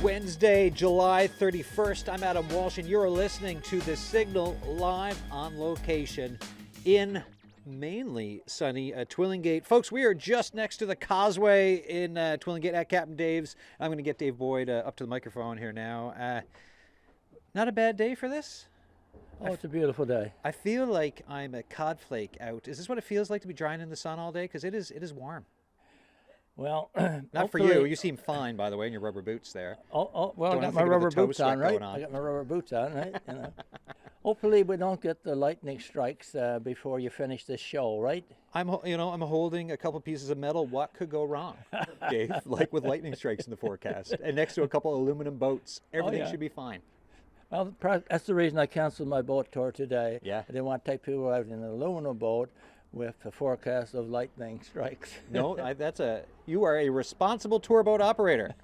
Wednesday, July 31st. I'm Adam Walsh, and you're listening to The Signal live on location in mainly sunny Twillingate. Folks, we are just next to the causeway in Twillingate at Captain Dave's. I'm going to get Dave Boyd up to the microphone here now. Not a bad day for this? Oh, it's a beautiful day. I feel like I'm a codflake out. Is this what it feels like to be drying in the sun all day? Because it is warm. Well, not for you. You seem fine, by the way, in your rubber boots there. Well, I got my rubber boots on, right? I got my rubber boots on, right? You know. Hopefully, we don't get the lightning strikes before you finish this show, right? I'm holding a couple pieces of metal. What could go wrong, Dave? Like with lightning strikes in the forecast, and next to a couple of aluminum boats, everything should be fine. Well, that's the reason I canceled my boat tour today. Yeah. I didn't want to take people out in an aluminum boat with a forecast of lightning strikes. No, you are a responsible tour boat operator.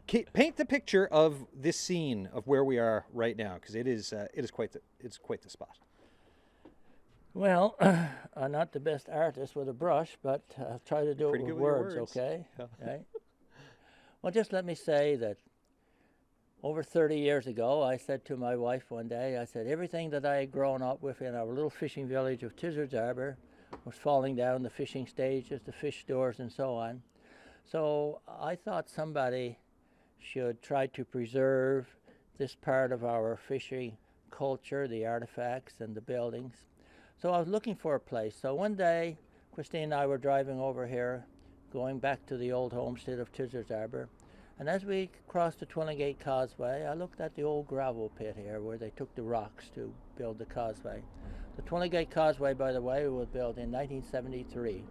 Paint the picture of this scene of where we are right now, because it is quite the spot. Well, I'm not the best artist with a brush, but I'll try to do it with words, okay? Yeah. Right? Well, just let me say that over 30 years ago, I said to my wife one day, I said, everything that I had grown up with in our little fishing village of Tizards Harbour was falling down, the fishing stages, the fish stores, and so on. So I thought somebody should try to preserve this part of our fishing culture, the artifacts and the buildings. So I was looking for a place. So one day, Christine and I were driving over here, going back to the old homestead of Tizards Harbour. And as we crossed the Twillingate Causeway, I looked at the old gravel pit here where they took the rocks to build the causeway. The Twillingate Causeway, by the way, was built in 1973.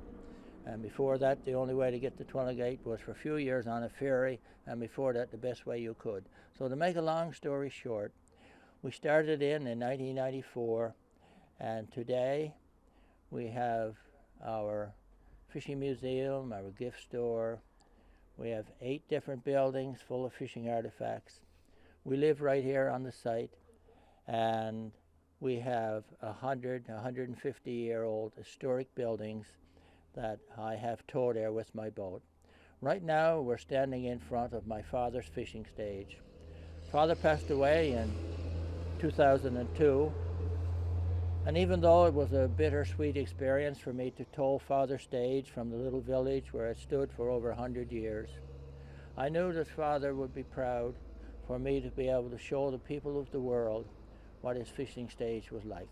And before that, the only way to get to Twillingate was for a few years on a ferry, and before that, the best way you could. So to make a long story short, we started in 1994, and today we have our fishing museum, our gift store. We have 8 different buildings full of fishing artifacts. We live right here on the site, and we have 150-year-old historic buildings that I have towed there with my boat. Right now, we're standing in front of my father's fishing stage. Father passed away in 2002, and even though it was a bittersweet experience for me to tow Father's stage from the little village where it stood for over 100 years, I knew that Father would be proud for me to be able to show the people of the world what his fishing stage was like.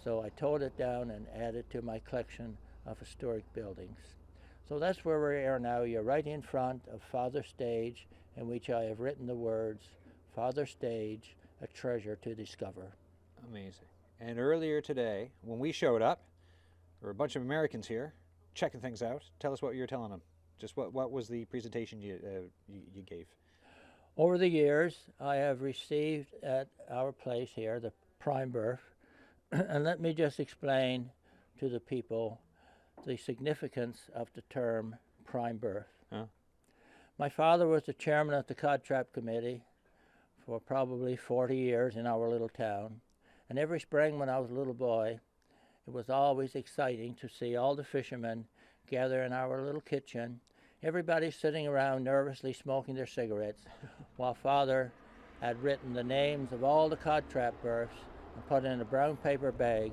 So I towed it down and added to my collection of historic buildings. So that's where we are now. You're right in front of Father's stage, in which I have written the words, Father's stage, a treasure to discover. Amazing. And earlier today, when we showed up, there were a bunch of Americans here checking things out. Tell us what you were telling them. Just what was the presentation you gave? Over the years, I have received at our place here the prime birth. And let me just explain to the people the significance of the term prime birth. Huh? My father was the chairman of the Cod Trap Committee for probably 40 years in our little town. And every spring when I was a little boy, it was always exciting to see all the fishermen gather in our little kitchen, everybody sitting around nervously smoking their cigarettes, while Father had written the names of all the cod trap berths and put in a brown paper bag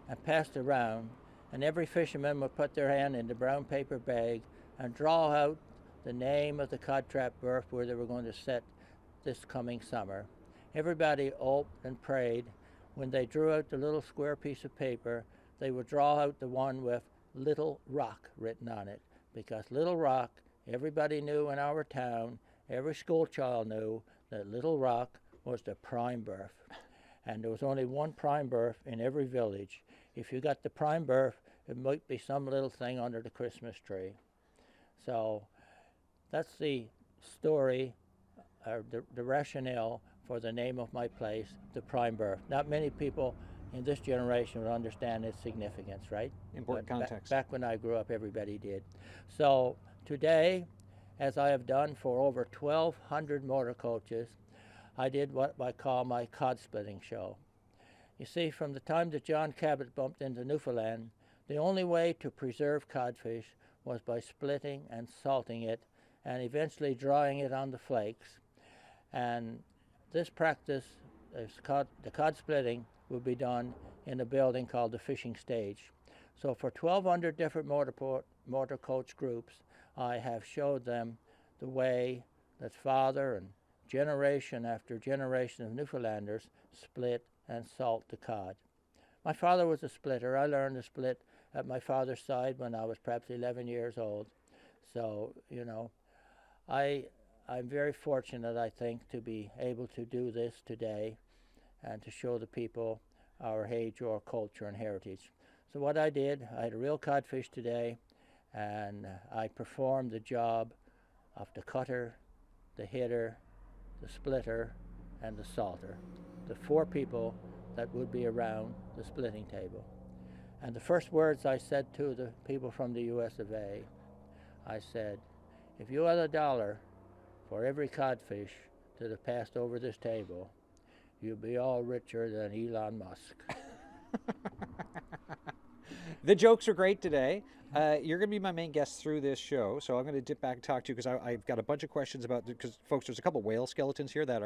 and passed around, and every fisherman would put their hand in the brown paper bag and draw out the name of the cod trap berth where they were going to set this coming summer. Everybody hoped and prayed. When they drew out the little square piece of paper, they would draw out the one with Little Rock written on it, because Little Rock, everybody knew in our town, every school child knew that Little Rock was the prime berth. And there was only one prime berth in every village. If you got the prime berth, it might be some little thing under the Christmas tree. So that's the story, the rationale for the name of my place, the prime berth. Not many people in this generation would understand its significance, right? Important context. Back when I grew up, everybody did. So today, as I have done for over 1,200 motor coaches, I did what I call my cod splitting show. You see, from the time that John Cabot bumped into Newfoundland, the only way to preserve codfish was by splitting and salting it and eventually drying it on the flakes. And this practice, the cod splitting, will be done in a building called the fishing stage. So for 1,200 different motor coach groups, I have showed them the way that father and generation after generation of Newfoundlanders split and salt the cod. My father was a splitter. I learned to split at my father's side when I was perhaps 11 years old. So, you know, I'm very fortunate, I think, to be able to do this today and to show the people our age, our culture, and heritage. So what I did, I had a real codfish today, and I performed the job of the cutter, the hitter, the splitter, and the salter, the 4 people that would be around the splitting table. And the first words I said to the people from the US of A, I said, if you had $1 for every codfish that have passed over this table, you'll be all richer than Elon Musk. The jokes are great today. You're going to be my main guest through this show, so I'm going to dip back and talk to you because I've got a bunch of questions about, because folks, there's a couple whale skeletons here that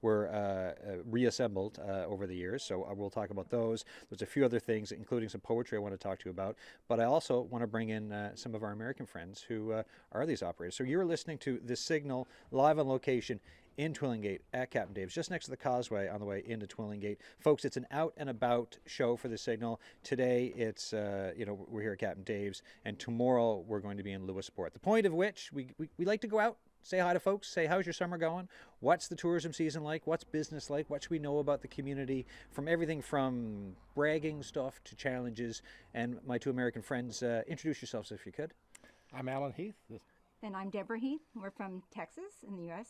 were reassembled over the years, so we'll talk about those. There's a few other things, including some poetry I want to talk to you about, but I also want to bring in some of our American friends who are these operators. So you're listening to The Signal live on location in Twillingate at Captain Dave's, just next to the causeway on the way into Twillingate. Folks, it's an out and about show for The Signal. Today it's, we're here at Captain Dave's, and tomorrow we're going to be in Lewisport. The point of which, we like to go out, say hi to folks, say, how's your summer going? What's the tourism season like? What's business like? What should we know about the community? From everything from bragging stuff to challenges. And my 2 American friends, introduce yourselves if you could. I'm Alan Heath. And I'm Deborah Heath. We're from Texas in the U.S.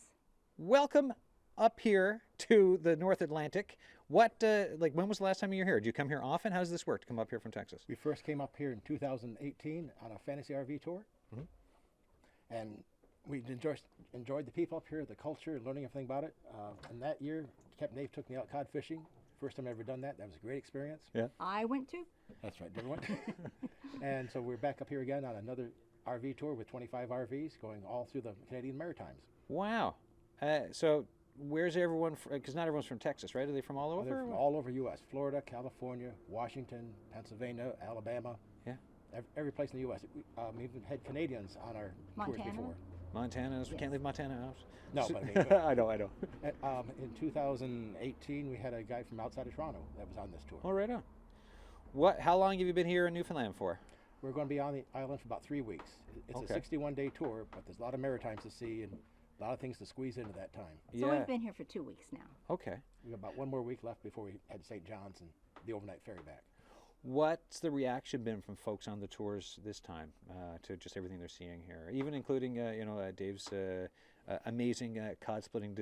Welcome up here to the North Atlantic. What, when was the last time you were here? Do you come here often? How does this work to come up here from Texas? We first came up here in 2018 on a fantasy RV tour. Mm-hmm. And we enjoyed the people up here, the culture, learning everything about it. And that year, Captain Dave took me out cod fishing. First time I ever done that. That was a great experience. Yeah. I went too. That's right, Deborah went. And so we're back up here again on another RV tour with 25 RVs going all through the Canadian Maritimes. Wow. So where's everyone from? Because not everyone's from Texas, right? Are they from all over? They're from all over U.S. Florida, California, Washington, Pennsylvania, Alabama. Yeah. Every place in the U.S. We even had Canadians on our tours before. Montana? We yes. Can't leave Montana out. No, so, but I know. In 2018, we had a guy from outside of Toronto that was on this tour. Oh, right on. How long have you been here in Newfoundland for? We're going to be on the island for about 3 weeks. It's a 61-day tour, but there's a lot of Maritimes to see and a lot of things to squeeze into that time. So we've been here for 2 weeks now. Okay. We have about 1 more week left before we head to St. John's and the overnight ferry back. What's the reaction been from folks on the tours this time to just everything they're seeing here, even including Dave's amazing cod splitting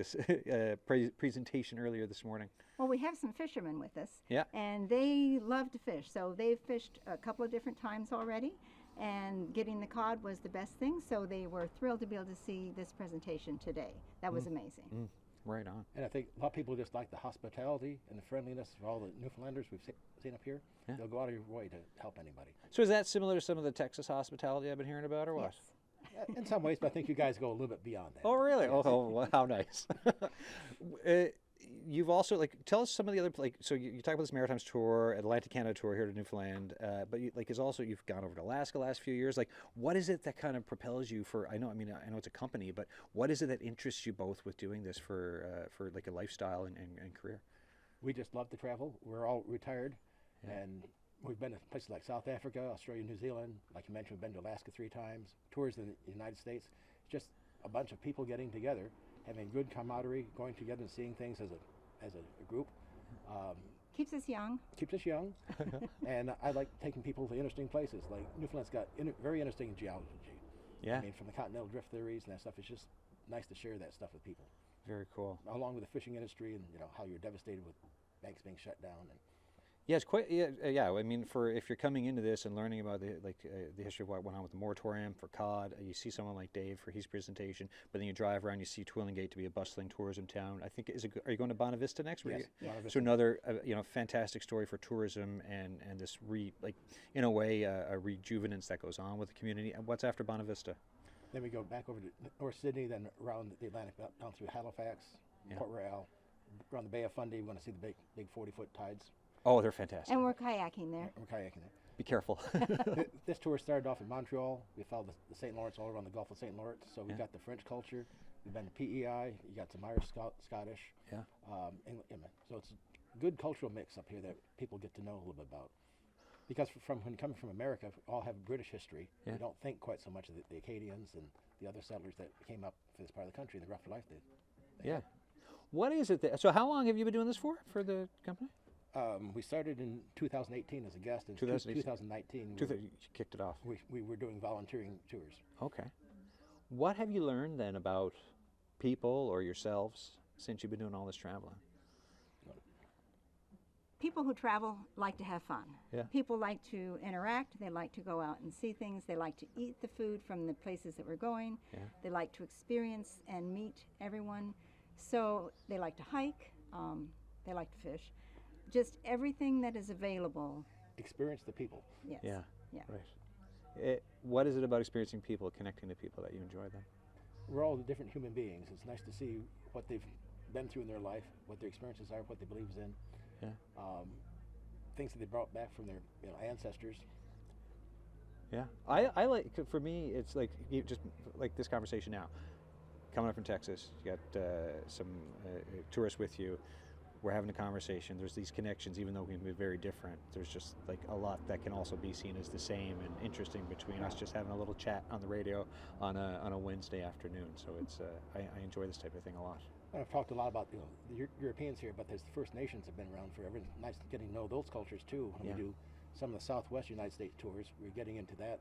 presentation earlier this morning? Well, we have some fishermen with us. Yeah. And they love to fish. So they've fished a couple of different times already. And getting the cod was the best thing. So they were thrilled to be able to see this presentation today. That was amazing. Right on. And I think a lot of people just like the hospitality and the friendliness of all the Newfoundlanders we've seen up here. Yeah. They'll go out of your way to help anybody. So is that similar to some of the Texas hospitality I've been hearing about, or what? Yes. In some ways, but I think you guys go a little bit beyond that. Oh, really? Yes. Oh, well, how nice. You've also, tell us some of the other, so you talk about this Maritimes tour, Atlantic Canada tour here to Newfoundland, but you've gone over to Alaska the last few years. What is it that kind of propels you for, I know it's a company, but what is it that interests you both with doing this for a lifestyle and career? We just love to travel. We're all retired, and we've been to places like South Africa, Australia, New Zealand. Like you mentioned, we've been to Alaska 3 times, tours in the United States. Just a bunch of people getting together, having good camaraderie, going together and seeing things as a group. Keeps us young. Keeps us young. And I like taking people to interesting places. Like Newfoundland's got very interesting geology. Yeah. I mean, from the continental drift theories and that stuff, it's just nice to share that stuff with people. Very cool. Along with the fishing industry and how you're devastated with banks being shut down. And yeah, it's quite. Yeah. I mean, if you're coming into this and learning about the history of what went on with the moratorium for cod, you see someone like Dave for his presentation, but then you drive around, you see Twillingate to be a bustling tourism town. I think are you going to Bonavista next week? Yes. So another fantastic story for tourism and this in a way a rejuvenance that goes on with the community. And what's after Bonavista? Then we go back over to North Sydney, then around the Atlantic down through Halifax, Port Royal. Around the Bay of Fundy, we want to see the big 40-foot tides. Oh, they're fantastic. And we're kayaking there. We're kayaking there. Be careful. This tour started off in Montreal. We followed the St. Lawrence all around the Gulf of St. Lawrence. So we got the French culture. We've been to PEI. You got some Irish, Scottish. Yeah. So it's a good cultural mix up here that people get to know a little bit about. Because when coming from America, we all have British history. Yeah. We don't think quite so much of the Acadians and the other settlers that came up for this part of the country, the rough life they Yeah. What is it so how long have you been doing this for the company? We started in 2018 as a guest. In 2019, you kicked it off. We were doing volunteering tours. Okay. What have you learned then about people or yourselves since you've been doing all this traveling? People who travel like to have fun. Yeah. People like to interact. They like to go out and see things. They like to eat the food from the places that we're going. Yeah. They like to experience and meet everyone. So they like to hike. They like to fish. Just everything that is available. Experience the people. Yes. Yeah. Yeah. Right. What is it about experiencing people, connecting to people that you enjoy then? We're all the different human beings. It's nice to see what they've been through in their life, what their experiences are, what they believe in. Yeah. Things that they brought back from their ancestors. Yeah. I like, for me, it's like just like this conversation now. Coming up from Texas, you got some tourists with you. We're having a conversation. There's these connections, even though we can be very different. There's just like a lot that can also be seen as the same and interesting between us just having a little chat on the radio on a Wednesday afternoon. So it's I enjoy this type of thing a lot. I've talked a lot about the Europeans here, but there's the First Nations have been around forever. It's nice getting to know those cultures too. When we do some of the Southwest United States tours, we're getting into that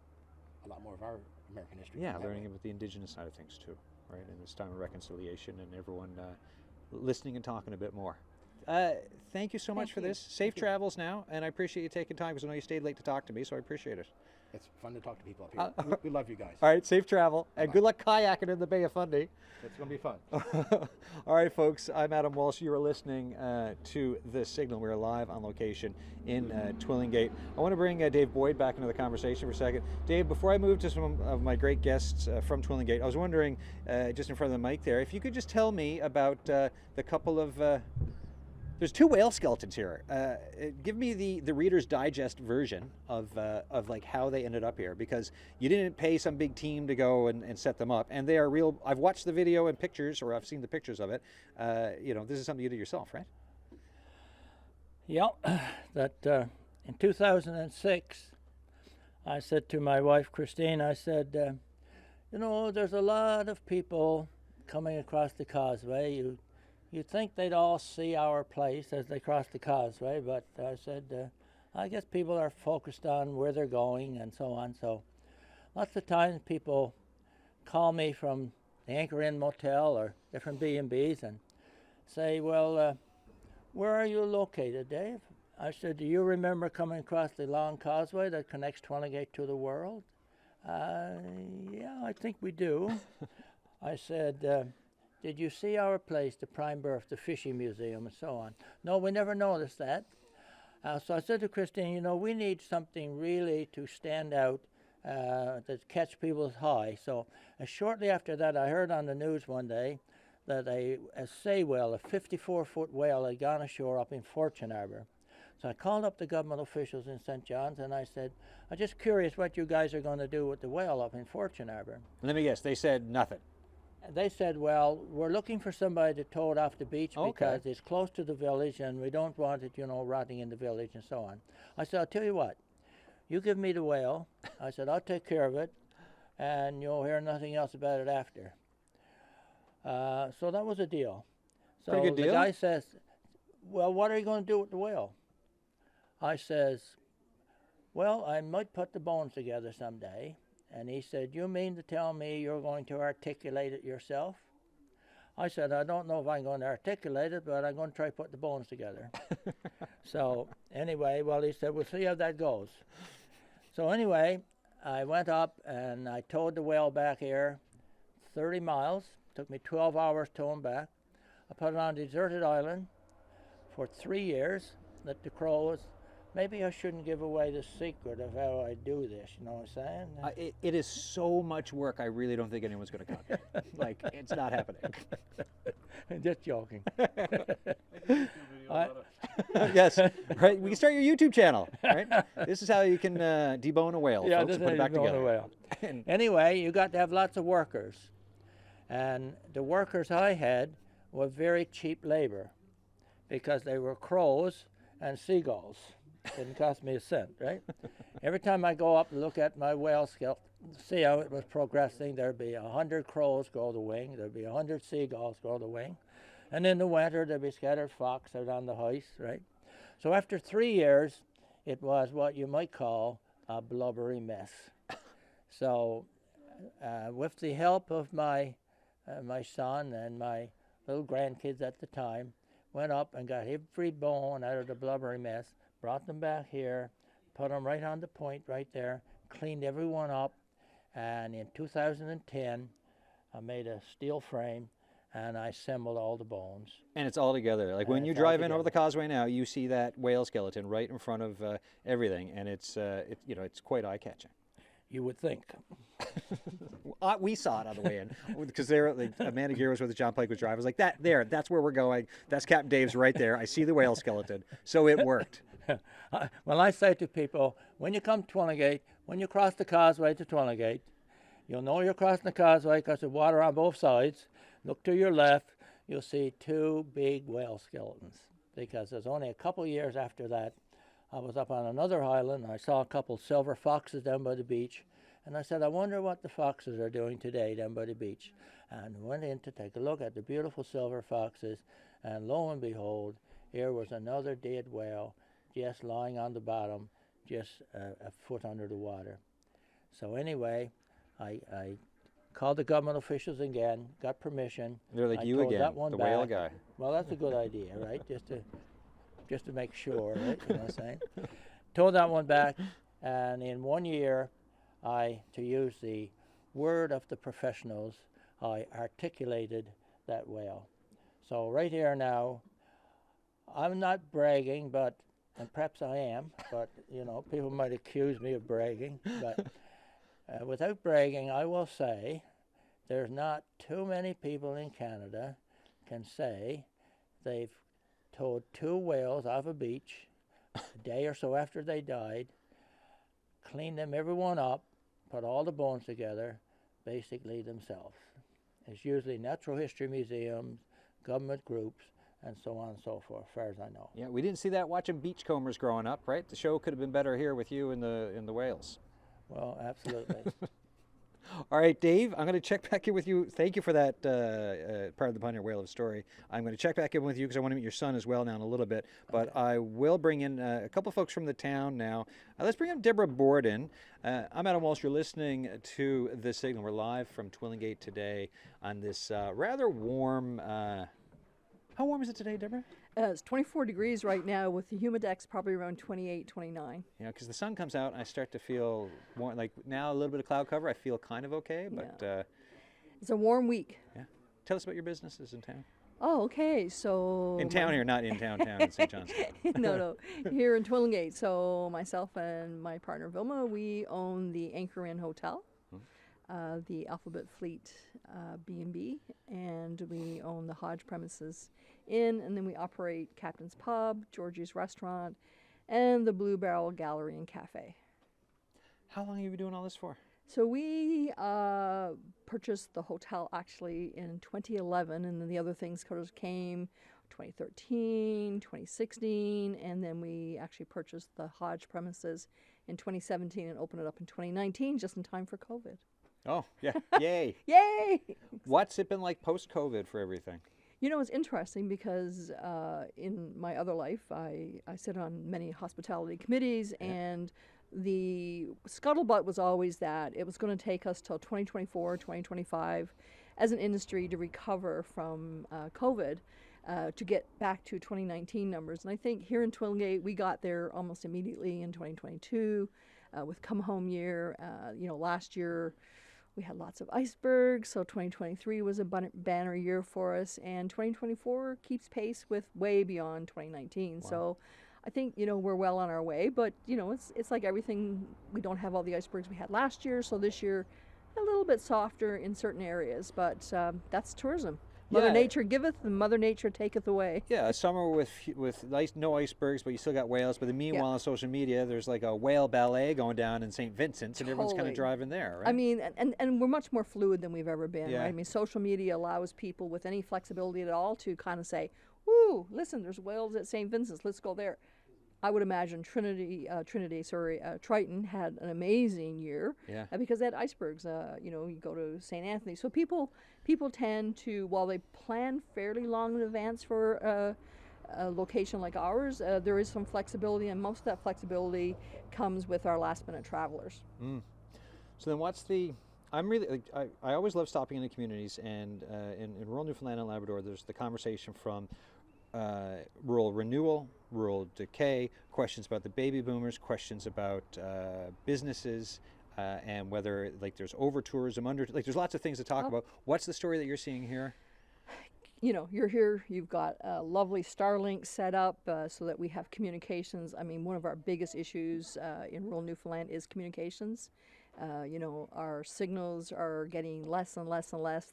a lot more of our American history. Yeah, learning about the indigenous side of things too, right? And this time of reconciliation and everyone listening and talking a bit more. Thank you so much for this. Safe travels now, and I appreciate you taking time because I know you stayed late to talk to me, so I appreciate it. It's fun to talk to people up here. We love you guys. All right, safe travel, and good luck kayaking in the Bay of Fundy. It's going to be fun. All right, folks, I'm Adam Walsh. You are listening to The Signal. We're live on location in Twillingate. I want to bring Dave Boyd back into the conversation for a second. Dave, before I move to some of my great guests from Twillingate, I was wondering, just in front of the mic there, if you could just tell me about the couple of... There's two whale skeletons here. Give me the Reader's Digest version of like how they ended up here, because you didn't pay some big team to go and set them up, and they are real. I've watched the video and pictures, or I've seen the pictures of it. This is something you did yourself, right? Yeah, that in 2006, I said to my wife Christine, I said, there's a lot of people coming across the causeway. You'd think they'd all see our place as they cross the causeway, but I said, I guess people are focused on where they're going and so on. So lots of times people call me from the Anchor Inn Motel or different B&Bs and say, well, where are you located, Dave? I said, do you remember coming across the long causeway that connects Twillingate to the world? Yeah, I think we do. I said, did you see our place, the Prime Berth, the Fishing Museum, and so on? No, we never noticed that. So I said to Christine, we need something really to stand out, that catch people's eye. So shortly after that, I heard on the news one day that a sei whale, a 54-foot whale, had gone ashore up in Fortune Harbor. So I called up the government officials in St. John's and I said, I'm just curious what you guys are going to do with the whale up in Fortune Harbor. Let me guess, they said nothing. They said, well, we're looking for somebody to tow it off the beach because it's close to the village and we don't want it, rotting in the village and so on. I said, I'll tell you what, you give me the whale. I said, I'll take care of it and you'll hear nothing else about it after. So that was a deal. So pretty good deal. The guy says, well, what are you going to do with the whale? I says, well, I might put the bones together someday. And he said, you mean to tell me you're going to articulate it yourself? I said, I don't know if I'm going to articulate it, but I'm going to try to put the bones together. So anyway, well, he said, we'll see how that goes. So anyway, I went up and I towed the whale back here 30 miles. Took me 12 hours to tow him back. I put it on a deserted island for 3 years. Let the crows maybe I shouldn't give away the secret of how I do this, you know what I'm saying? It is so much work, I really don't think anyone's going to come. Like, it's not happening. Just joking. Yes, right. We can start your YouTube channel, right? This is how you can debone a whale, Yeah, folks, this and put it back is together. a whale. Anyway, you got to have lots of workers. And the workers I had were very cheap labor because they were crows and seagulls. Didn't cost me a cent, right? Every time I go up and look at my whale skeleton, see how it was progressing, there'd be 100 crows grow the wing, there'd be 100 seagulls grow the wing, and in the winter there'd be scattered fox out on the ice, right? So after 3 years, it was what you might call a blubbery mess. So with the help of my son and my little grandkids at the time, went up and got every bone out of the blubbery mess, brought them back here, put them right on the point right there, cleaned everyone up, and in 2010 I made a steel frame and I assembled all the bones. And it's all together. Like when you drive in over the causeway now, you see that whale skeleton right in front of everything, and it's quite eye-catching. You would think. We saw it on the way in because Amanda Gear was where the John Pike was driving. I was like, that's where we're going. That's Captain Dave's right there. I see the whale skeleton. So it worked. Well, I say to people, when you come to Twillingate, when you cross the causeway to Twillingate, you'll know you're crossing the causeway because there's water on both sides. Look to your left, you'll see 2 big whale skeletons, because there's only a couple years after that, I was up on another island and I saw a couple silver foxes down by the beach, and I said, I wonder what the foxes are doing today down by the beach, and went in to take a look at the beautiful silver foxes, and lo and behold, here was another dead whale just lying on the bottom, just a foot under the water. So anyway, I called the government officials again, got permission. They're like, I you towed again, that one the back. whale guy. Well, that's a good idea, right? Just to make sure, right? You know what I'm saying? Towed that one back, and in 1 year, to use the word of the professionals, I articulated that whale. So right here now, I'm not bragging, and perhaps I am, but people might accuse me of bragging, but without bragging, I will say there's not too many people in Canada can say they've towed 2 whales off a beach a day or so after they died, cleaned them everyone up, put all the bones together, basically themselves. It's usually natural history museums, government groups, and so on and so forth, as far as I know. Yeah, we didn't see that watching beachcombers growing up, right? The show could have been better here with you in the whales. Well, absolutely. All right, Dave, I'm going to check back in with you. Thank you for that part of the Pioneer Whale of Story. I'm going to check back in with you because I want to meet your son as well now in a little bit. But okay. I will bring in a couple folks from the town now. Let's bring in Deborah Borden. I'm Adam Walsh. You're listening to The Signal. We're live from Twillingate today on this rather warm... how warm is it today, Deborah? It's 24 degrees right now with the humidex probably around 28, 29. Yeah, because the sun comes out and I start to feel more like now a little bit of cloud cover. I feel kind of okay, but... Yeah. It's a warm week. Yeah. Tell us about your businesses in town. Oh, okay. So... In town here, not in town in St. John's. No. Here in Twillingate. So myself and my partner Vilma, we own the Anchor Inn Hotel, the Alphabet Fleet B&B, and we own the Hodge Premises Inn, and then we operate Captain's Pub, Georgie's Restaurant, and the Blue Barrel Gallery and Cafe. How long have you been doing all this for? So we purchased the hotel actually in 2011, and then the other things came 2013, 2016, and then we actually purchased the Hodge Premises in 2017 and opened it up in 2019, just in time for COVID. Oh, yeah. Yay. Yay! What's it been like post-COVID for everything? You know, it's interesting because in my other life, I sit on many hospitality committees, and the scuttlebutt was always that it was going to take us till 2024, 2025 as an industry to recover from COVID to get back to 2019 numbers. And I think here in Twillingate, we got there almost immediately in 2022 with Come Home Year. Last year, we had lots of icebergs, so 2023 was a banner year for us, and 2024 keeps pace with way beyond 2019. Wow. So I think, we're well on our way, but, it's like everything. We don't have all the icebergs we had last year, so this year a little bit softer in certain areas, but that's tourism. Mother Nature giveth and Mother Nature taketh away. Yeah, a summer with no icebergs, but you still got whales. But meanwhile, on social media, there's like a whale ballet going down in St. Vincent's, and everyone's kind of driving there, right? I mean, and we're much more fluid than we've ever been, Yeah. right? I mean, social media allows people with any flexibility at all to kind of say, "Ooh, listen, there's whales at St. Vincent's. Let's go there." I would imagine Triton had an amazing year because they had icebergs. You go to St. Anthony. So people tend to, while they plan fairly long in advance for a location like ours, there is some flexibility, and most of that flexibility comes with our last-minute travelers. So then I always love stopping into communities, and in rural Newfoundland and Labrador, there's the conversation from rural renewal, rural decay, questions about the baby boomers, questions about businesses, and whether there's over tourism, there's lots of things to talk about. What's the story that you're seeing here? You're here, you've got a lovely Starlink set up so that we have communications. I mean, one of our biggest issues in rural Newfoundland is communications. Our signals are getting less and less and less.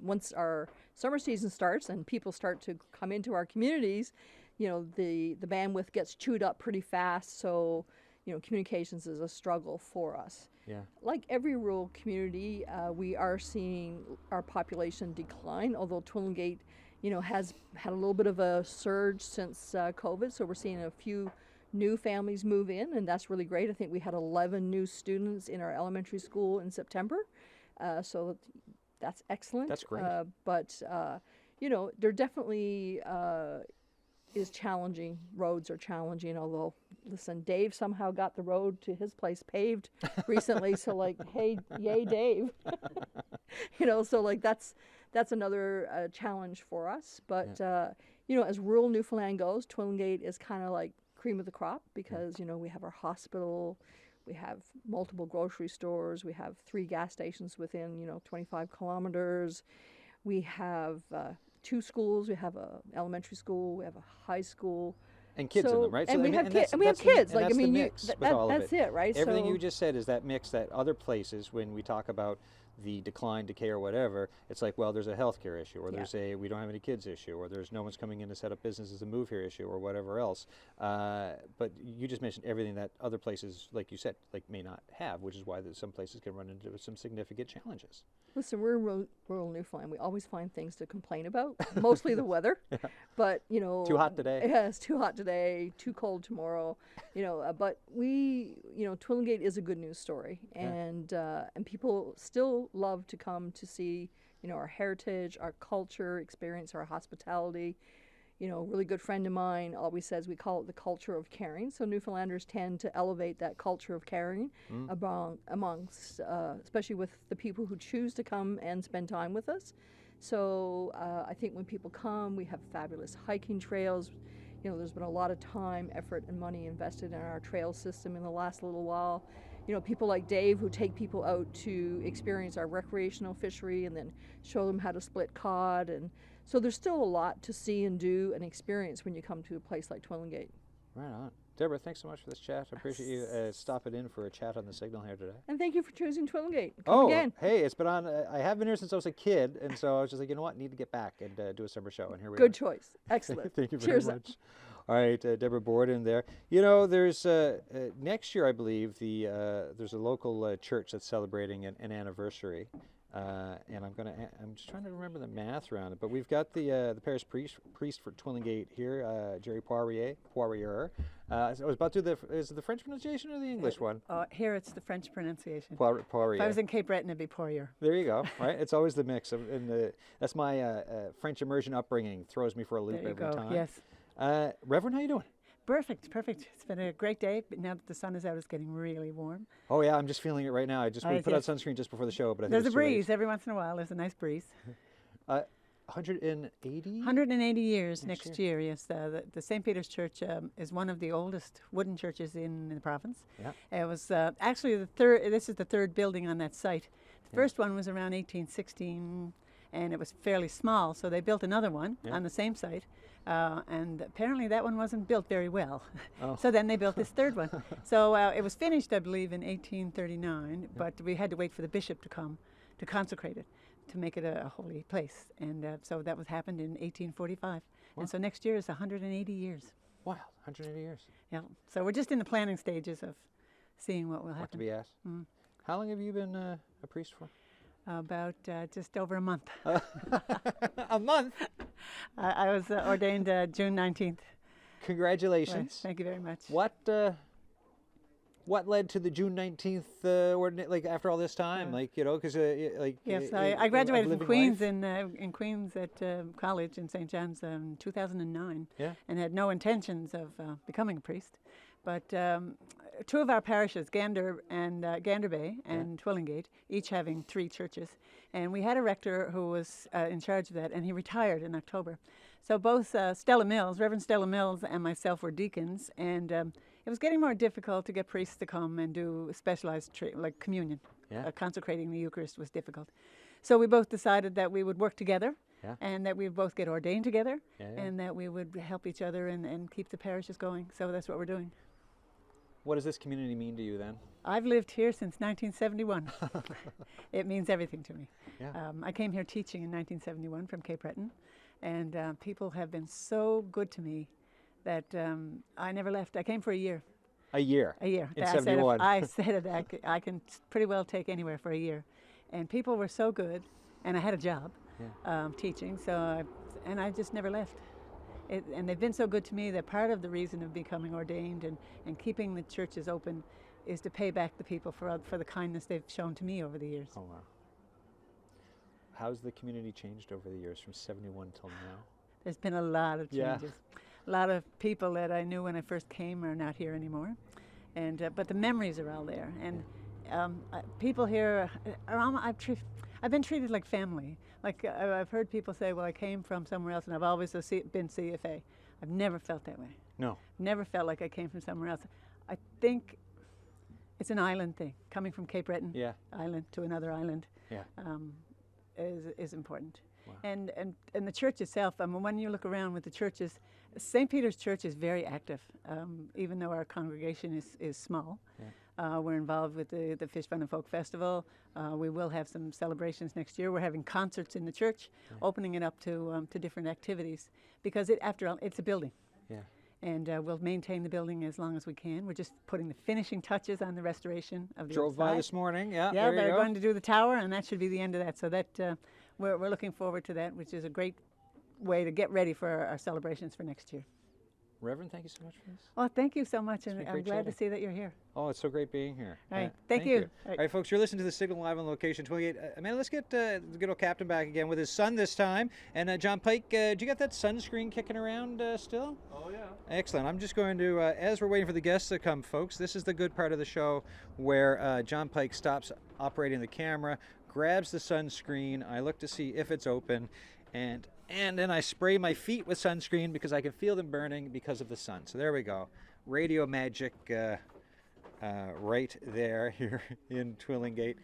Once our summer season starts and people start to come into our communities, the bandwidth gets chewed up pretty fast. So, communications is a struggle for us. Yeah. Like every rural community, we are seeing our population decline, although Twillingate, has had a little bit of a surge since COVID. So we're seeing a few new families move in, and that's really great. I think we had 11 new students in our elementary school in September, so that's excellent. That's great. But there definitely is challenging. Roads are challenging, although, listen, Dave somehow got the road to his place paved recently, so hey, yay, Dave. So that's another challenge for us. But, as rural Newfoundland goes, Twillingate is kind of like cream of the crop because we have our hospital, we have multiple grocery stores, we have 3 gas stations within 25 kilometers, we have 2 schools, we have a elementary school, we have a high school, and kids in them, right? And we have kids. That's it, right? Everything you just said is that mix that other places, when we talk about the decline, decay, or whatever, it's like, well, there's a healthcare issue, or there's a we don't have any kids issue, or there's no one's coming in to set up businesses and move here issue, or whatever else. But you just mentioned everything that other places, like you said, may not have, which is why some places can run into some significant challenges. Listen, we're in rural Newfoundland. We always find things to complain about, mostly the weather. But, too hot today. Yeah, it's too hot today, too cold tomorrow. But Twillingate is a good news story. And people still love to come to see, our heritage, our culture, experience our hospitality. A really good friend of mine always says we call it the culture of caring. So Newfoundlanders tend to elevate that culture of caring amongst, especially with the people who choose to come and spend time with us. So I think when people come, we have fabulous hiking trails. There's been a lot of time, effort, and money invested in our trail system in the last little while. People like Dave who take people out to experience our recreational fishery and then show them how to split cod. And so there's still a lot to see and do and experience when you come to a place like Twillingate. Right on. Deborah, thanks so much for this chat. I appreciate you stopping in for a chat on the Signal here today. And thank you for choosing Twillingate. Come again. Hey, it's been on. I have been here since I was a kid, and so I was just like, need to get back and do a summer show, and here we are. Good choice. Excellent. Thank you very much. All right, Deborah Borden there. There's next year, I believe, there's a local church that's celebrating an anniversary. And I'm just trying to remember the math around it, but we've got the parish priest for Twillingate here, Jerry Poirier. I was about to do is it the French pronunciation or the English one? Here it's the French pronunciation. Poirier. If I was in Cape Breton, it'd be Poirier. There you go. Right, it's always the mix, that's my French immersion upbringing. Throws me for a loop every time. Yes. Reverend, how you doing? Perfect. It's been a great day, but now that the sun is out, it's getting really warm. Oh yeah, I'm just feeling it right now. We put out sunscreen just before the show, but I think there's a breeze every once in a while. There's a nice breeze. 180? 180 years next year, yes. The St. Peter's Church is one of the oldest wooden churches in the province. Yeah. It was actually this is the third building on that site. The first one was around 1816, and it was fairly small, so they built another one on the same site. And apparently that one wasn't built very well. So then they built this third one. So it was finished, I believe, in 1839, but we had to wait for the bishop to come to consecrate it, to make it a holy place. And so that happened in 1845. And so next year is 180 years. Wow, 180 years. Yeah. So we're just in the planning stages of seeing what will happen. What to be asked. How long have you been a priest for? About just over a month. A month? I was ordained June 19th. Congratulations. Thank you very much. What led to the June 19th like after all this time? Like, you know, because yes, I graduated from Queens in Queens at college in St. John's in 2009, and had no intentions of becoming a priest. But two of our parishes, Gander Bay and Twillingate, each having 3 churches, and we had a rector who was in charge of that, and he retired in October. So both Reverend Stella Mills and myself were deacons, and it was getting more difficult to get priests to come and do specialized like communion. Consecrating the Eucharist was difficult. So we both decided that we would work together, and that we would both get ordained together, and that we would help each other and keep the parishes going. So that's what we're doing. What does this community mean to you then? I've lived here since 1971. It means everything to me. I came here teaching in 1971 from Cape Breton, and people have been so good to me that I never left. I came for a year. A year? A year. In 71. I said I can pretty well take anywhere for a year. And people were so good, and I had a job teaching, and I just never left. And they've been so good to me that part of the reason of becoming ordained and keeping the churches open is to pay back the people for the kindness they've shown to me over the years. Oh, wow. How's the community changed over the years from 71 till now? There's been a lot of changes. A lot of people that I knew when I first came are not here anymore. And but the memories are all there. And people here, I've been treated like family. Like I've heard people say, well, I came from somewhere else and I've always been CFA. I've never felt that way. No. Never felt like I came from somewhere else. I think it's an island thing. Coming from Cape Breton Island to another island is important. Wow. And the church itself, I mean, when you look around with the churches, St. Peter's Church is very active, even though our congregation is small. We're involved with the Fish Fun and Folk Festival. We will have some celebrations next year. We're having concerts in the church, opening it up to different activities, because after all, it's a building. And we'll maintain the building as long as we can. We're just putting the finishing touches on the restoration of the Drove by this morning, Yeah, they're going to do the tower, and that should be the end of that. So that we're looking forward to that, which is a great way to get ready for our celebrations for next year. Reverend, thank you so much for this. Well, thank you so much, and I'm glad to see that you're here. Oh, it's so great being here. All right, thank you. All right, folks, you're listening to the Signal Live on location. Twillingate. Amanda, let's get the good old captain back again with his son this time. And John Pike, do you got that sunscreen kicking around still? Oh, yeah. Excellent. I'm just going to, as we're waiting for the guests to come, folks, this is the good part of the show where John Pike stops operating the camera, grabs the sunscreen. I look to see if it's open, and then I spray my feet with sunscreen because I can feel them burning because of the sun. So there we go. Radio magic right there here in Twillingate.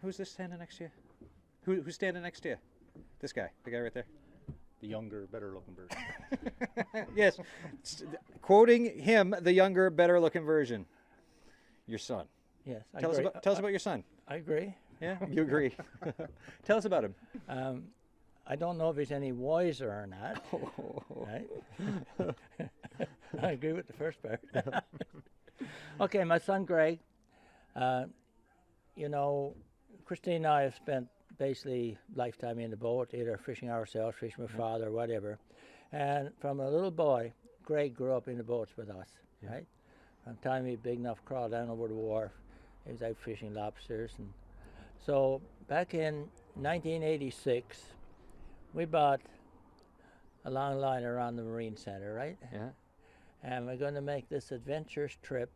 Who's this standing next to you? Who's standing next to you? This guy, the guy right there. The younger, better-looking version. Yes, quoting him, the younger, better-looking version. Your son. Yes, I tell agree. Tell us about your son. I agree. Yeah, you agree. Tell us about him. I don't know if he's any wiser or not. Right? I agree with the first part. Okay, my son Greg. You know, Christine and I have spent basically lifetime in the boat, either fishing ourselves, fishing with father, whatever. And from a little boy, Greg grew up in the boats with us, right? From the time he was big enough to crawl down over the wharf, he was out fishing lobsters. And so back in 1986, we bought a long line around the Marine Center, right? Yeah. And we're going to make this adventurous trip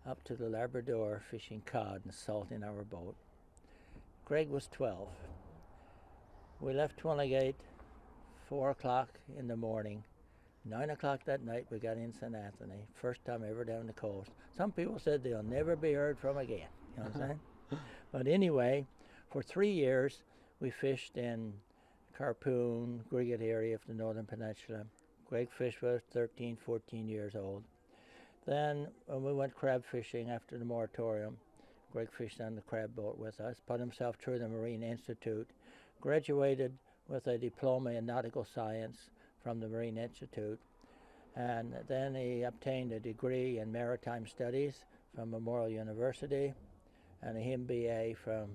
up to the Labrador fishing cod and salt in our boat. Greg was 12. We left Twillingate 4 o'clock in the morning. 9 o'clock that night we got in St. Anthony. First time ever down the coast. Some people said they'll never be heard from again. You know what I'm saying? But anyway, for 3 years we fished in Carpoon, Griggett area of the Northern Peninsula. Greg fished was 13, 14 years old. Then when we went crab fishing after the moratorium, Greg fished on the crab boat with us, put himself through the Marine Institute, graduated with a diploma in nautical science from the Marine Institute, and then he obtained a degree in maritime studies from Memorial University and an MBA from,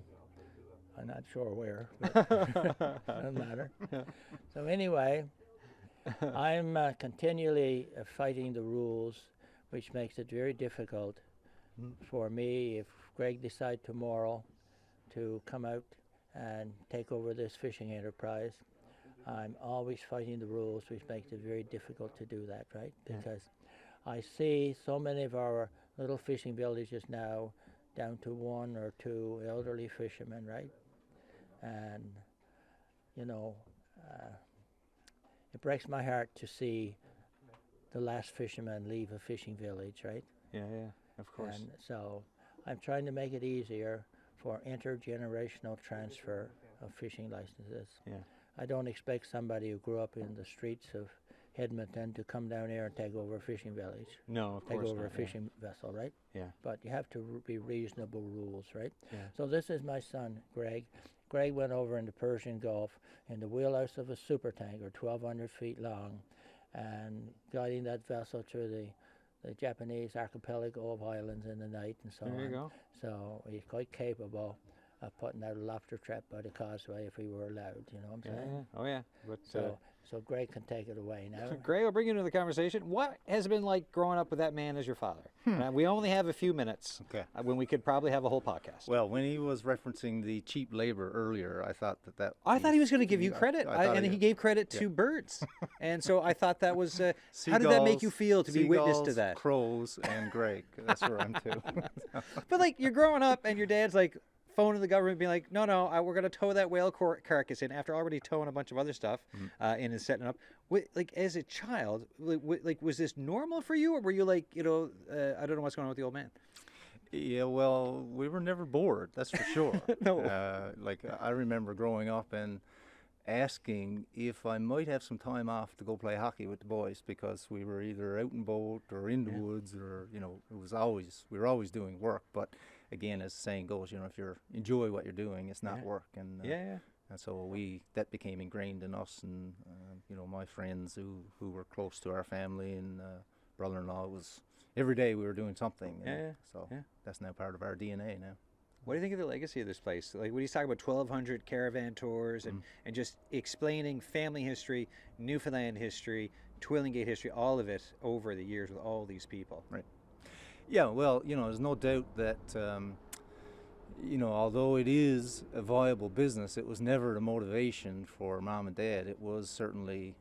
I'm not sure where, but doesn't matter. So anyway, I'm continually fighting the rules, which makes it very difficult for me if Greg decides tomorrow to come out and take over this fishing enterprise. I'm always fighting the rules, which makes it very difficult to do that, right? Because I see so many of our little fishing villages now down to 1 or 2 elderly fishermen, right? And, you know, it breaks my heart to see the last fisherman leave a fishing village, right? Yeah, of course. And so I'm trying to make it easier for intergenerational transfer of fishing licenses. Yeah. I don't expect somebody who grew up in the streets of Edmonton to come down here and take over a fishing village. No, of course Take over not, a fishing vessel, right? Yeah. But you have to be reasonable rules, right? Yeah. So this is my son, Greg. Greg went over in the Persian Gulf in the wheelhouse of a supertanker, 1,200 feet long, and guiding that vessel through the Japanese archipelago of islands in the night and so on. There you go. So he's quite capable of putting out a lobster trap by the causeway if we were allowed, you know what I'm saying? Oh, yeah. But, So Greg can take it away now. Greg, I'll bring you into the conversation. What has it been like growing up with that man as your father? We only have a few minutes when we could probably have a whole podcast. Well, when he was referencing the cheap labor earlier, I thought that I thought he was going to give you credit, and he gave credit to birds. And so I thought that was, how did that make you feel to be witness to that? Crows, and Greg. That's where I'm to. But like, you're growing up and your dad's like, phoning the government being like, no, we're going to tow that whale carcass in after already towing a bunch of other stuff in and setting it up. Like, as a child, like, was this normal for you, or were you like, I don't know what's going on with the old man? Yeah, well, we were never bored, that's for sure. No. Like, I remember growing up and asking if I might have some time off to go play hockey with the boys, because we were either out in boat or in the woods, or, we were always doing work. But again, as the saying goes, if you enjoy what you're doing, it's not work. And and so that became ingrained in us, and my friends who were close to our family, and brother-in-law, was every day we were doing something. That's now part of our DNA now. What do you think of the legacy of this place? Like, when he's talking about 1,200 caravan tours and just explaining family history, Newfoundland history, Twillingate history, all of it over the years with all these people. Right. Yeah, well, there's no doubt that, although it is a viable business, it was never a motivation for Mom and Dad. It was certainly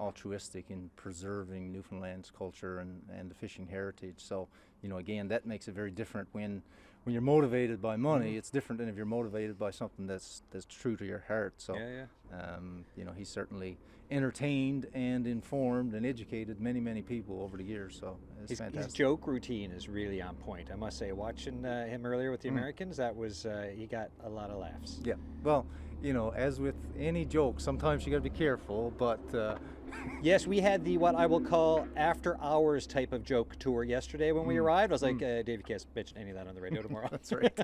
altruistic in preserving Newfoundland's culture and the fishing heritage. So, again, that makes it very different when you're motivated by money. It's different than if you're motivated by something that's true to your heart. So, he certainly entertained and informed and educated many people over the years. So it's fantastic. His joke routine is really on point, I must say. Watching him earlier with the Americans, that was he got a lot of laughs. Yeah. Well, as with any joke, sometimes you got to be careful, but. Yes, we had the what I will call after hours type of joke tour yesterday when we arrived. I was like, Dave, you can't mention any of that on the radio tomorrow. That's right.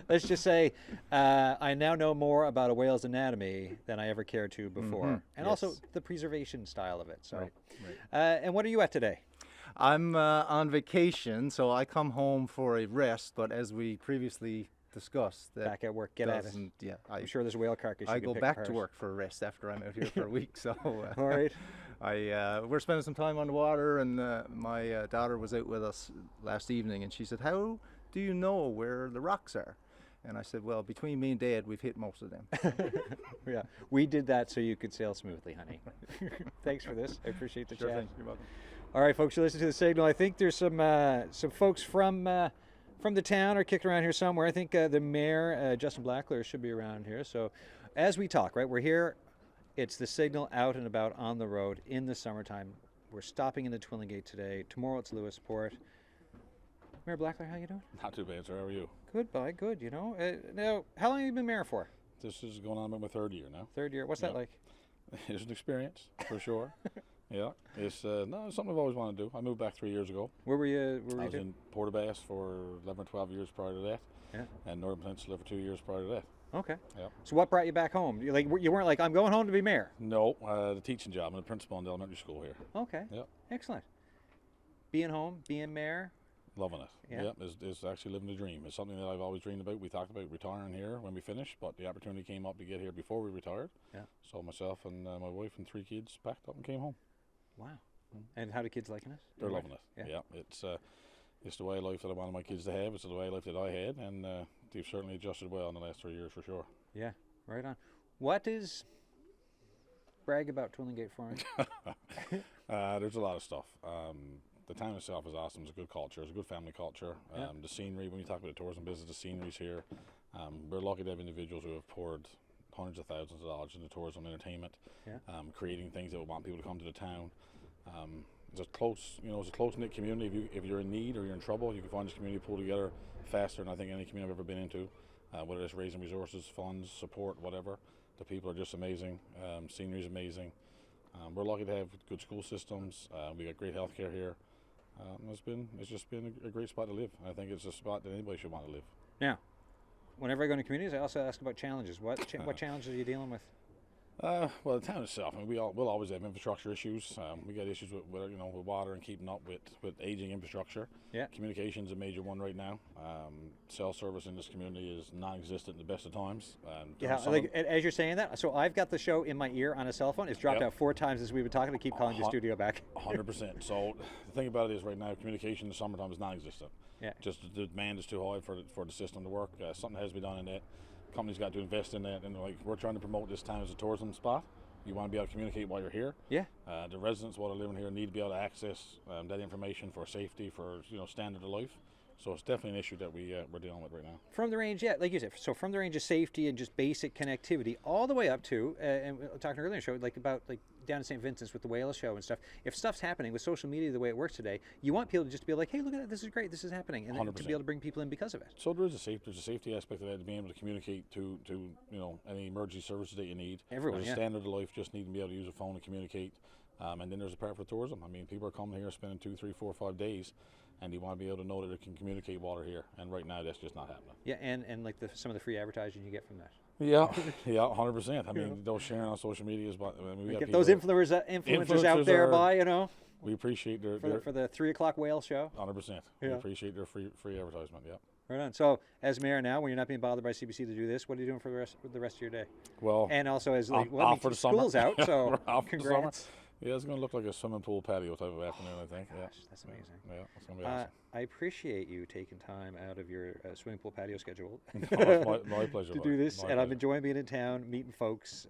Let's just say I now know more about a whale's anatomy than I ever cared to before. And also the preservation style of it. So, Right. And what are you at today? I'm on vacation, so I come home for a rest, but as we previously discussed, that back at work, get at it. Yeah, I'm sure there's a whale carcass. I go back to work for a rest after I'm out here for a week. So all right. We're spending some time on the water, and my daughter was out with us last evening, and she said, "How do you know where the rocks are?" And I said, "Well, between me and Dad, we've hit most of them." Yeah, we did that so you could sail smoothly, honey. Thanks for this. I appreciate the Sure chat. thing. You're welcome. All right, folks, you listen to the signal. I think there's some folks from the town are kicking around here somewhere. I think the mayor, Justin Blackler, should be around here. So as we talk, right, we're here. It's the signal out and about on the road in the summertime. We're stopping in the Twillingate today. Tomorrow it's Lewisport. Mayor Blackler, how you doing? Not too bad, sir. How are you? Good, bye. Good, Now, how long have you been mayor for? This is going on about my 3rd year now. 3rd year. What's that like? It's an experience, for sure. Yeah, it's no, it's something I've always wanted to do. I moved back 3 years ago. Where were you? I was in Portabass for 11 or 12 years prior to that. Yeah. And Northern Peninsula for 2 years prior to that. Okay. Yep. So what brought you back home? You weren't like, I'm going home to be mayor. No, the teaching job. I'm a principal in the elementary school here. Okay. Yep. Excellent. Being home, being mayor. Loving it. Yeah. Yep. It's actually living the dream. It's something that I've always dreamed about. We talked about retiring here when we finished, but the opportunity came up to get here before we retired. Yeah. So myself and my wife and 3 kids packed up and came home. Wow. And how do kids liking it? They're loving it. Yeah. It's the way of life that I wanted my kids to have. It's the way of life that I had, and they've certainly adjusted well in the last 3 years for sure. Yeah. Right on. What is brag about Twillingate for me? There's a lot of stuff. The town itself is awesome. It's a good culture. It's a good family culture. Yeah. The scenery, when you talk about the tourism business, the scenery's here. We're lucky to have individuals who have poured hundreds of thousands of dollars into tourism and entertainment, creating things that would want people to come to the town. It's a close-knit community. If you're in need or you're in trouble, you can find this community pull together faster than I think any community I've ever been into. Whether it's raising resources, funds, support, whatever. The people are just amazing. Scenery's amazing. We're lucky to have good school systems. We got great health care here. It's just been a great spot to live. I think it's a spot that anybody should want to live. Now, whenever I go into communities, I also ask about challenges. What challenges are you dealing with? Well, the town itself, I mean, we'll always have infrastructure issues. We got issues with water and keeping up with aging infrastructure. Yeah. Communication's a major one right now. Cell service in this community is non-existent at the best of times. As you're saying that, so I've got the show in my ear on a cell phone. It's dropped out 4 times as we've been talking to keep calling your studio back. 100%. So the thing about it is right now, communication in the summertime is non-existent. Yeah. Just the demand is too high for the system to work. Something has to be done in that. Companies got to invest in that, and we're trying to promote this town as a tourism spot. You want to be able to communicate while you're here. Yeah. The residents while they're living here need to be able to access that information for safety, for standard of life. So it's definitely an issue that we're dealing with right now. From the range, like you said, so from the range of safety and just basic connectivity, all the way up to, and we were talking earlier in the show, about down in St. Vincent's with the whale show and stuff. If stuff's happening with social media the way it works today, you want people to just be like, hey, look at that, this is great, this is happening, and then to be able to bring people in because of it. So there's a safety aspect of that, to be able to communicate to any emergency services that you need. Everyone, there's a standard of life, just need to be able to use a phone to communicate. And then there's a part for tourism. I mean, people are coming here spending 2, 3, 4, 5 days, and you want to be able to know that they can communicate while they're here. And right now, that's just not happening. Yeah, and like some of the free advertising you get from that. Yeah, 100%. I mean, those sharing on social media is, but we get got those influencers out there We appreciate for the 3 o'clock whale show. 100%. Yeah. We appreciate their free advertisement. Yeah. Right on. So, as mayor now, when you're not being bothered by CBC to do this, what are you doing for the rest of your day? Well, and also as off for the school's summer. out, so congrats. Yeah, it's going to look like a swimming pool patio type of afternoon, I think. Gosh, that's amazing. Yeah, it's going to be awesome. I appreciate you taking time out of your swimming pool patio schedule my pleasure, to do this, and I'm enjoying being in town, meeting folks.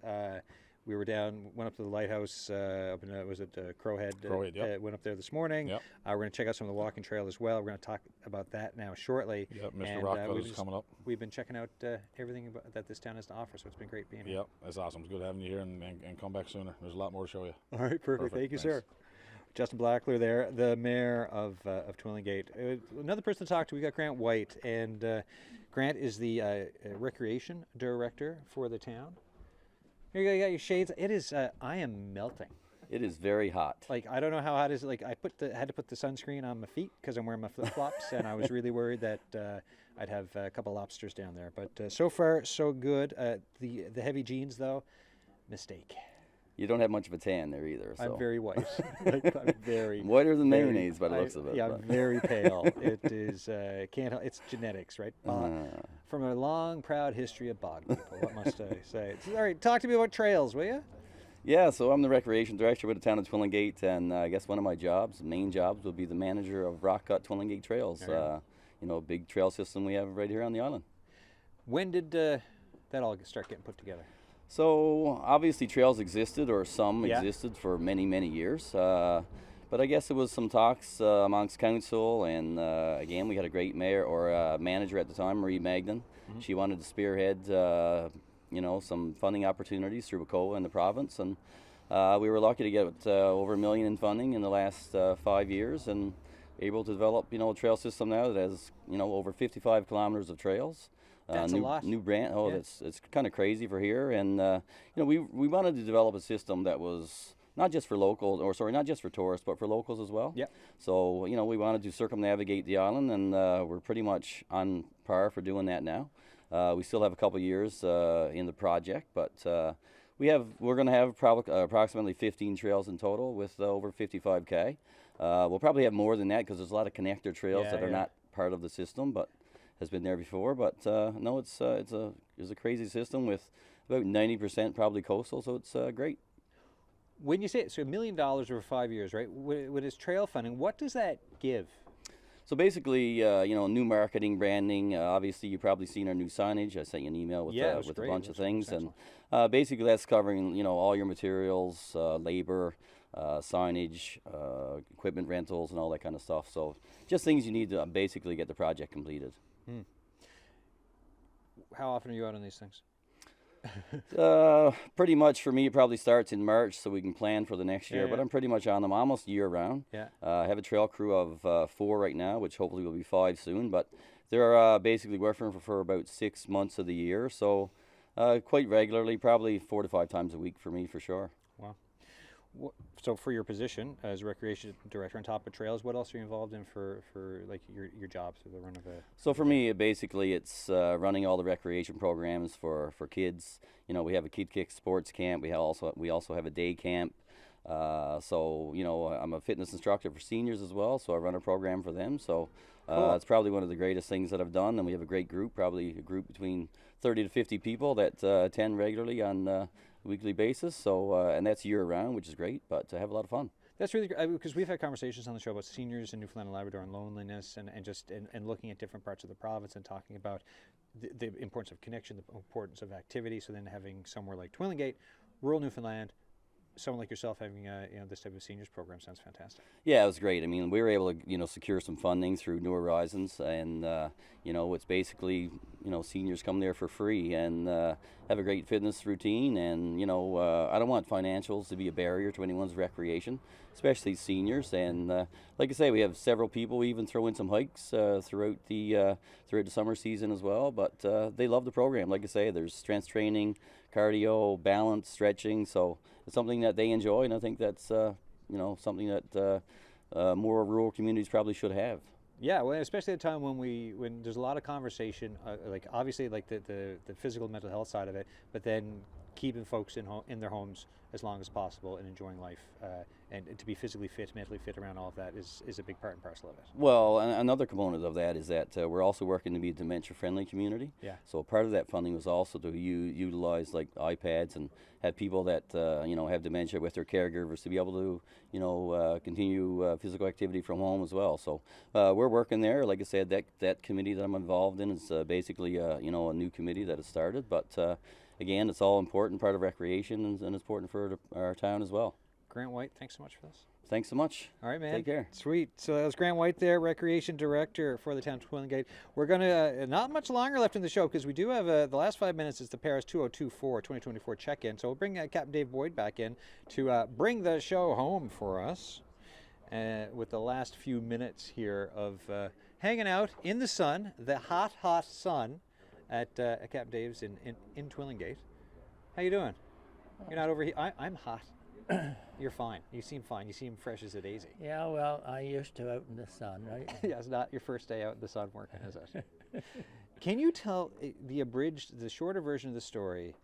We were went up to the lighthouse up in, Crowhead. Crowhead, yep. Went up there this morning. Yep. We're going to check out some of the walking trail as well. We're going to talk about that now shortly. Yep, Mr. Rockcut is coming up. We've been checking out everything that this town has to offer, so it's been great being here. Yep, that's awesome. It's good having you here, and come back sooner. There's a lot more to show you. All right, perfect. Thank you, sir. Justin Blackler there, the mayor of Twillingate. Another person to talk to, we got Grant White, and Grant is the recreation director for the town. Here you got your shades. It is. I am melting. It is very hot. Like, I don't know how hot it is. Like, I had to put the sunscreen on my feet because I'm wearing my flip flops, and I was really worried that I'd have a couple lobsters down there. But so far, so good. The heavy jeans, though, mistake. You don't have much of a tan there either. So. I'm very white. I'm very whiter than mayonnaise by the looks of it. Yeah, I'm very pale. It is it's genetics, right? From a long, proud history of bog people. What must I say? All right, talk to me about trails, will you? Yeah, so I'm the recreation director with the town of Twillingate, and I guess one of my main jobs, will be the manager of Rockcut Twillingate Trails. A big trail system we have right here on the island. When did that all start getting put together? So obviously trails existed, or some existed for many, many years. But I guess it was some talks amongst council, and again, we had a great manager at the time, Marie Magden. Mm-hmm. She wanted to spearhead, some funding opportunities through WCOA in the province, and we were lucky to get over $1 million in funding in the last 5 years, and able to develop, a trail system now that has, over 55 kilometers of trails. That's a lot. New brand. Oh, Yeah. it's kind of crazy for here. And we wanted to develop a system that was not just for locals, or sorry, not just for tourists, but for locals as well. Yeah. So we wanted to circumnavigate the island, and we're pretty much on par for doing that now. We still have a couple years in the project, but we're going to have approximately 15 trails in total with over 55K. We'll probably have more than that because there's a lot of connector trails that are not part of the system, but has been there before. But no, it's a crazy system with about 90% probably coastal, so it's great. When you say so $1 million over 5 years, right? With its trail funding, what does that give? So basically, new marketing, branding. Obviously, you've probably seen our new signage. I sent you an email with a bunch of things, and basically that's covering all your materials, labor, signage, equipment rentals, and all that kind of stuff. So just things you need to basically get the project completed. How often are you out on these things? Pretty much for me, it probably starts in March, so we can plan for the next year. But I'm pretty much on them almost year round. Yeah. I have a trail crew of 4 right now, which hopefully will be 5 soon. But they're basically working for about 6 months of the year, so quite regularly, probably 4 to 5 times a week for me for sure. Wow. So for your position as recreation director on top of trails, what else are you involved in for like your job through the run of a? So for me, basically, it's running all the recreation programs for kids. We have a Kid Kick sports camp. We also have a day camp. So I'm a fitness instructor for seniors as well. So I run a program for them. So Cool. it's probably one of the greatest things that I've done. And we have a great group, probably a group between 30 to 50 people that attend regularly on a weekly basis. So and that's year round, which is great. But I have a lot of fun. That's really great because we've had conversations on the show about seniors in Newfoundland and Labrador and loneliness and looking at different parts of the province and talking about the importance of connection, the importance of activity. So then having somewhere like Twillingate, rural Newfoundland, someone like yourself having this type of seniors program sounds fantastic. Yeah, it was great. I mean, we were able to secure some funding through New Horizons, and it's basically seniors come there for free and have a great fitness routine. And I don't want financials to be a barrier to anyone's recreation, especially seniors. And like I say, we have several people. We even throw in some hikes throughout the summer season as well. But they love the program. Like I say, there's strength training, cardio, balance, stretching. So it's something that they enjoy, and I think that's something that more rural communities probably should have. Yeah, well, especially at a time when there's a lot of conversation, like obviously like the physical and mental health side of it, but then keeping folks in their homes as long as possible and enjoying life, and to be physically fit, mentally fit around all of that is a big part and parcel of it. Well, another component of that is that we're also working to be a dementia-friendly community. Yeah. So part of that funding was also to utilize like iPads and have people that have dementia with their caregivers to be able to continue physical activity from home as well. So we're working there. Like I said, that committee that I'm involved in is basically a new committee that has started, but. Again, it's all important part of recreation and it's important for our town as well. Grant White, thanks so much for this. Thanks so much. All right, man. Take care. Sweet. So that was Grant White there, Recreation Director for the town of Twillingate. We're going to, not much longer left in the show because we do have the last 5 minutes is the Paris 2024 check-in. So we'll bring Captain Dave Boyd back in to bring the show home for us with the last few minutes here of hanging out in the sun, the hot, hot sun, at Cap Dave's in Twillingate. How you doing? You're not over here. I'm hot. You're fine. You seem fine. You seem fresh as a daisy. Yeah, well, I used to out in the sun, right? Yeah, it's not your first day out in the sun working, is it? Can you tell the shorter version of the story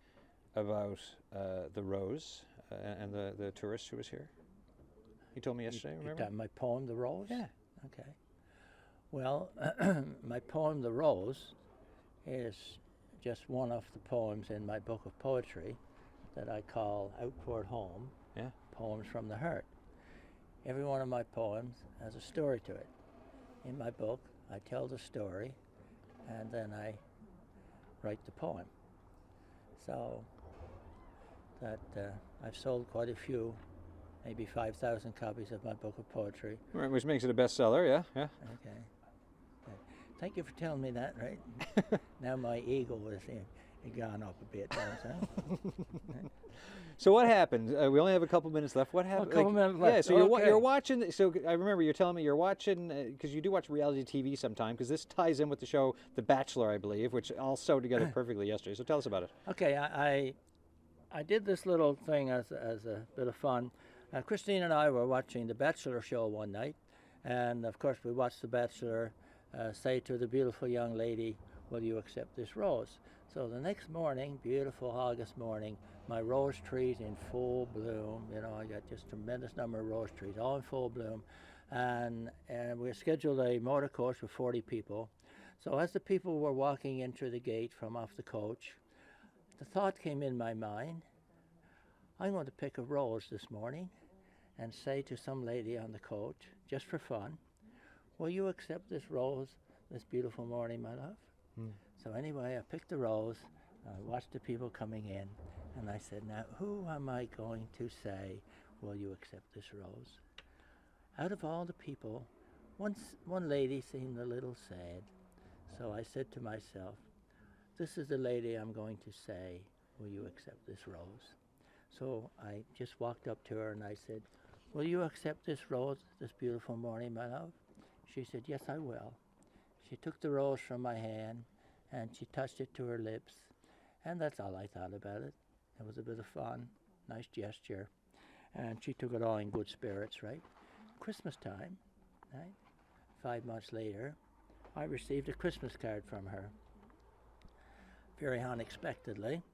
about the Rose and the tourist who was here? You told me yesterday, remember? My poem, The Rose? Yeah. Okay. Well, my poem, The Rose, is just one of the poems in my book of poetry that I call Outward Home, Poems from the Heart. Every one of my poems has a story to it. In my book, I tell the story, and then I write the poem. So that I've sold quite a few, maybe 5,000 copies of my book of poetry. Right, which makes it a bestseller, yeah. Okay. Thank you for telling me that, right? Now my ego gone up a bit. Right? So what happened? We only have a couple minutes left. What happened? A couple minutes left. Yeah, so Okay. you're watching. So I remember you're telling me you're watching, because you do watch reality TV sometime, because this ties in with the show The Bachelor, I believe, which all sewed together perfectly yesterday. So tell us about it. Okay, I did this little thing as a bit of fun. Christine and I were watching The Bachelor show one night, and of course we watched The Bachelor say to the beautiful young lady, "Will you accept this rose?" So the next morning, beautiful August morning, my rose trees in full bloom. You know, I got just a tremendous number of rose trees, all in full bloom. And we scheduled a motor coach with 40 people. So as the people were walking into the gate from off the coach, the thought came in my mind, I'm going to pick a rose this morning and say to some lady on the coach, just for fun, "Will you accept this rose this beautiful morning, my love?" So anyway, I picked the rose, I watched the people coming in, and I said, "Now, who am I going to say, will you accept this rose?" Out of all the people, one lady seemed a little sad. So I said to myself, this is the lady I'm going to say, "Will you accept this rose?" So I just walked up to her and I said, "Will you accept this rose this beautiful morning, my love?" She said, "Yes, I will." She took the rose from my hand and she touched it to her lips, and that's all I thought about it. It was a bit of fun, nice gesture, and she took it all in good spirits, right? Christmas time, right? 5 months later, I received a Christmas card from her, very unexpectedly,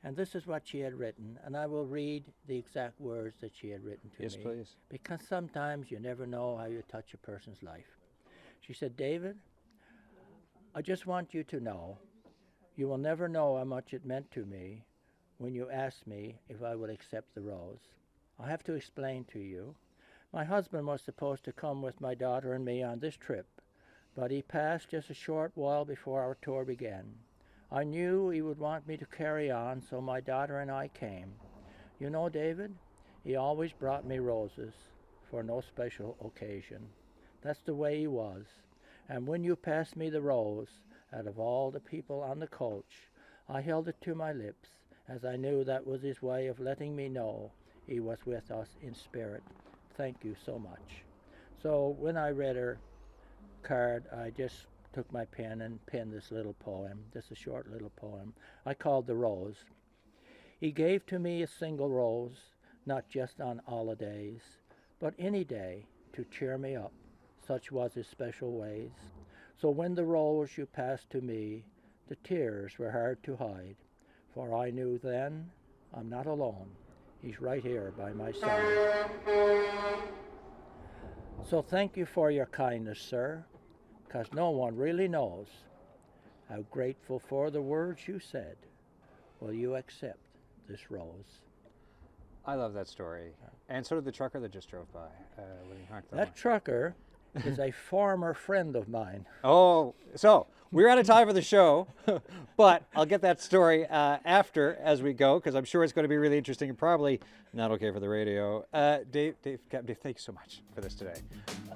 and this is what she had written, and I will read the exact words that she had written to me. Yes, please. Because sometimes you never know how you touch a person's life. She said, "David, I just want you to know, you will never know how much it meant to me when you asked me if I would accept the rose. I have to explain to you. My husband was supposed to come with my daughter and me on this trip, but he passed just a short while before our tour began. I knew he would want me to carry on, so my daughter and I came. You know, David, he always brought me roses for no special occasion. That's the way he was. And when you passed me the rose, out of all the people on the coach, I held it to my lips, as I knew that was his way of letting me know he was with us in spirit. Thank you so much." So when I read her card, I just took my pen and penned this little poem, just a short little poem I called The Rose. He gave to me a single rose, not just on holidays, but any day to cheer me up. Such was his special ways. So when the rose you passed to me, the tears were hard to hide, for I knew then I'm not alone. He's right here by my side. So thank you for your kindness, sir, 'cause no one really knows how grateful for the words you said. Will you accept this rose? I love that story. And so did the trucker that just drove by. When he honked That trucker is a former friend of mine. Oh, so we're out of time for the show, but I'll get that story after as we go, because I'm sure it's going to be really interesting and probably not okay for the radio. Dave, thank you so much for this today.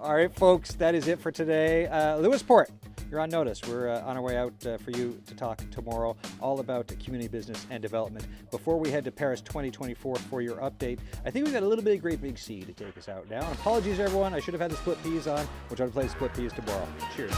All right, folks, that is it for today. Lewisport, you're on notice. We're on our way out for you to talk tomorrow all about community business and development. Before we head to Paris 2024 for your update, I think we've got a little bit of Great Big Sea to take us out now. And apologies, everyone. I should have had the split peas on. We'll try to play the split peas tomorrow. Cheers.